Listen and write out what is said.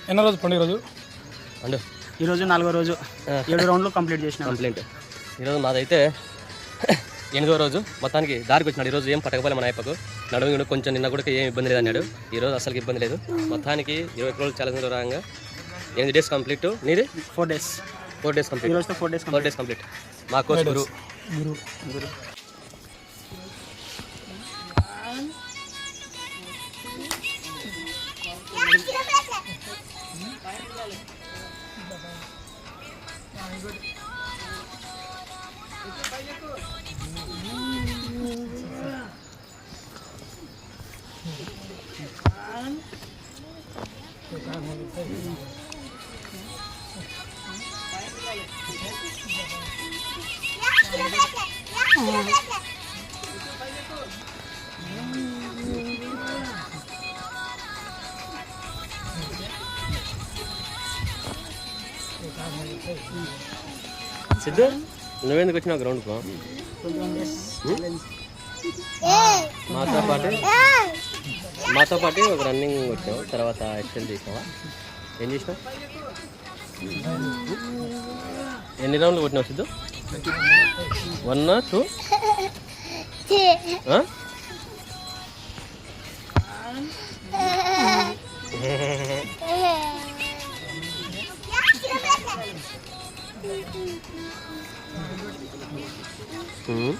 ఎన్నో రోజు పండుగ రోజు అండు ఈరోజు 4వ రోజు 7 రౌండ్లు కంప్లీట్ చేసిన. ఈరోజు మాదైతే 8వ రోజు. మొత్తానికి దారికి వచ్చినాడు. ఈరోజు ఏం పట్టకపోలే మన అయిపోకు నడుము కొంచెం నిన్న కూడా ఏం ఇబ్బంది లేదు అన్నాడు. ఈరోజు అసలు ఇబ్బంది లేదు. మొత్తానికి 20 రోజులు ఛాలెంజ్ రాగా 8 డేస్ కంప్లీట్. నీది 4 డేస్. 4 days complete. ఈరోజుతో 4 డేస్ కంప్లీట్. మా కోచ్ గురు సిద్ధు, నువ్వెందుకు వచ్చినావు గ్రౌండ్కు? మాతో పాటు ఒక రన్నింగ్ వచ్చావు, తర్వాత ఎక్సెల్ చేసినావా? ఏం చేసినావు? ఎన్ని రౌండ్లు కొట్టినావు సిద్ధు? 1 2 Hmm?